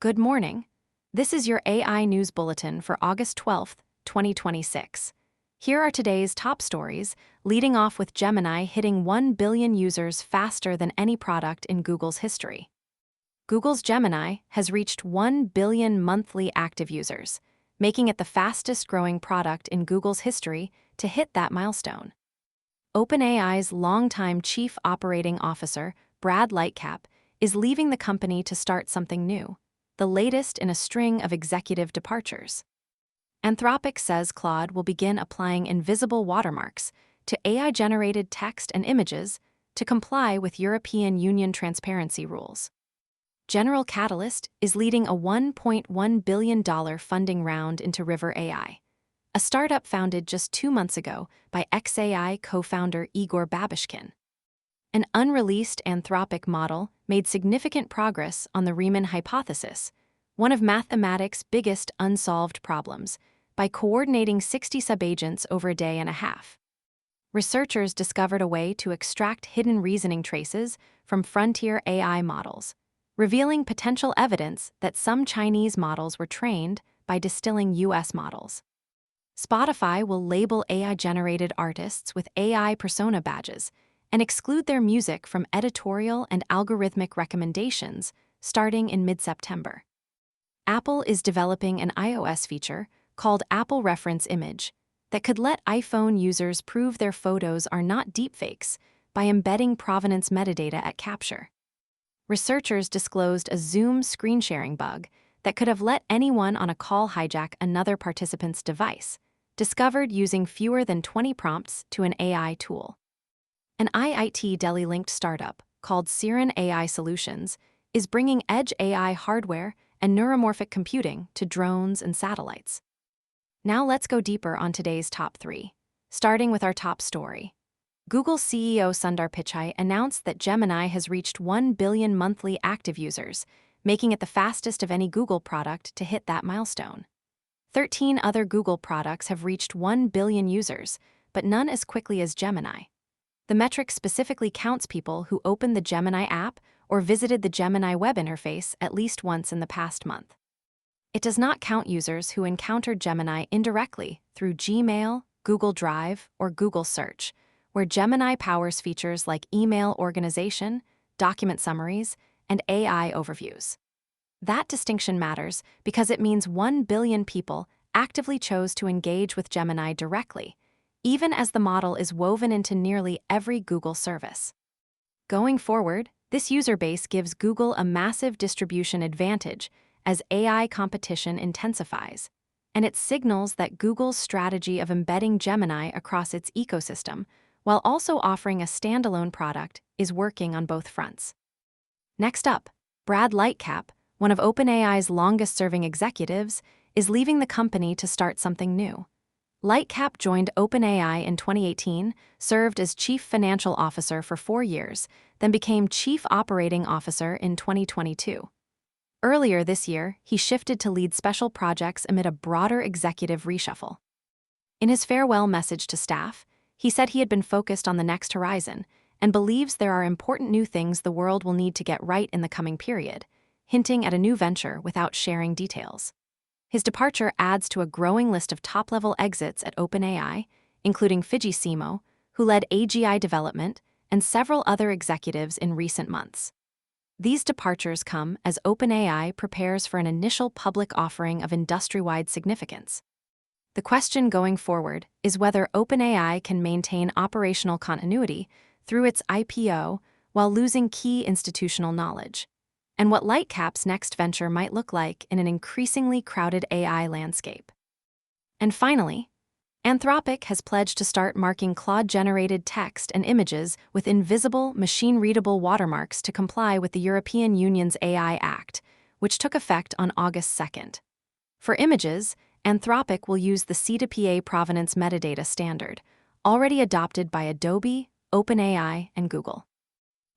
Good morning. This is your AI News Bulletin for August 12th, 2026. Here are today's top stories, leading off with Gemini hitting 1 billion users faster than any product in Google's history. Google's Gemini has reached 1 billion monthly active users, making it the fastest-growing product in Google's history to hit that milestone. OpenAI's longtime chief operating officer, Brad Lightcap, is leaving the company to start something new, the latest in a string of executive departures. Anthropic says Claude will begin applying invisible watermarks to AI-generated text and images to comply with European Union transparency rules. General Catalyst is leading a $1.1 billion funding round into River AI, a startup founded just 2 months ago by xAI co-founder Igor Babushkin. An unreleased Anthropic model made significant progress on the Riemann hypothesis, one of mathematics' biggest unsolved problems, by coordinating 60 subagents over a day and a half. Researchers discovered a way to extract hidden reasoning traces from frontier AI models, revealing potential evidence that some Chinese models were trained by distilling US models. Spotify will label AI-generated artists with AI persona badges and exclude their music from editorial and algorithmic recommendations starting in mid-September. Apple is developing an iOS feature called Apple Reference Image that could let iPhone users prove their photos are not deepfakes by embedding provenance metadata at capture. Researchers disclosed a Zoom screen sharing bug that could have let anyone on a call hijack another participant's device, discovered using fewer than 20 prompts to an AI tool. An IIT Delhi-linked startup called Siren AI Solutions is bringing edge AI hardware and neuromorphic computing to drones and satellites. Now let's go deeper on today's top 3, starting with our top story. Google CEO Sundar Pichai announced that Gemini has reached 1 billion monthly active users, making it the fastest of any Google product to hit that milestone. 13 other Google products have reached 1 billion users, but none as quickly as Gemini. The metric specifically counts people who opened the Gemini app or visited the Gemini web interface at least once in the past month. It does not count users who encountered Gemini indirectly through Gmail, Google Drive, or Google Search, where Gemini powers features like email organization, document summaries, and AI overviews. That distinction matters because it means 1 billion people actively chose to engage with Gemini directly, even as the model is woven into nearly every Google service. Going forward, this user base gives Google a massive distribution advantage as AI competition intensifies, and it signals that Google's strategy of embedding Gemini across its ecosystem, while also offering a standalone product, is working on both fronts. Next up, Brad Lightcap, one of OpenAI's longest-serving executives, is leaving the company to start something new. Lightcap joined OpenAI in 2018, served as chief financial officer for 4 years, then became chief operating officer in 2022. Earlier this year, he shifted to lead special projects amid a broader executive reshuffle. In his farewell message to staff, he said he had been focused on the next horizon and believes there are important new things the world will need to get right in the coming period, hinting at a new venture without sharing details. His departure adds to a growing list of top-level exits at OpenAI, including Fidji Simo, who led AGI development, and several other executives in recent months. These departures come as OpenAI prepares for an initial public offering of industry-wide significance. The question going forward is whether OpenAI can maintain operational continuity through its IPO while losing key institutional knowledge, and what Lightcap's next venture might look like in an increasingly crowded AI landscape. And finally, Anthropic has pledged to start marking Claude-generated text and images with invisible, machine-readable watermarks to comply with the European Union's AI Act, which took effect on August 2nd. For images, Anthropic will use the C2PA provenance metadata standard, already adopted by Adobe, OpenAI, and Google.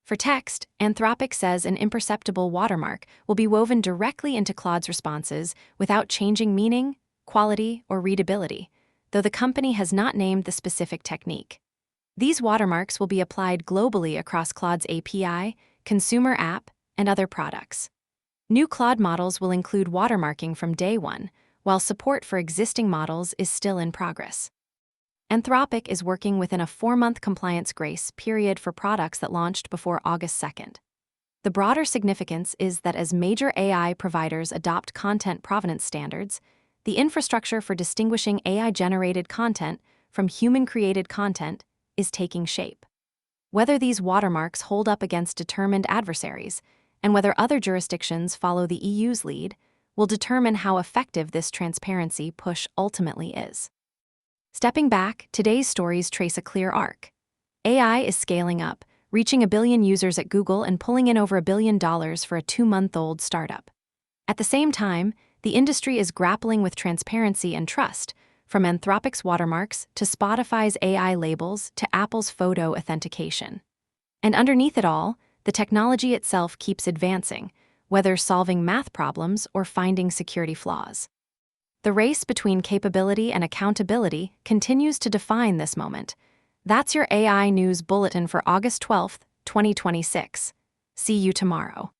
For text, Anthropic says an imperceptible watermark will be woven directly into Claude's responses without changing meaning, quality, or readability, though the company has not named the specific technique. These watermarks will be applied globally across Claude's API, consumer app, and other products. New Claude models will include watermarking from day one, while support for existing models is still in progress. Anthropic is working within a 4-month compliance grace period for products that launched before August 2nd. The broader significance is that as major AI providers adopt content provenance standards, the infrastructure for distinguishing AI-generated content from human-created content is taking shape. Whether these watermarks hold up against determined adversaries, and whether other jurisdictions follow the EU's lead, will determine how effective this transparency push ultimately is. Stepping back, today's stories trace a clear arc. AI is scaling up, reaching 1 billion users at Google and pulling in over $1 billion for a 2-month-old startup. At the same time, the industry is grappling with transparency and trust, from Anthropic's watermarks to Spotify's AI labels to Apple's photo authentication. And underneath it all, the technology itself keeps advancing, whether solving math problems or finding security flaws. The race between capability and accountability continues to define this moment. That's your AI News Bulletin for August 12, 2026. See you tomorrow.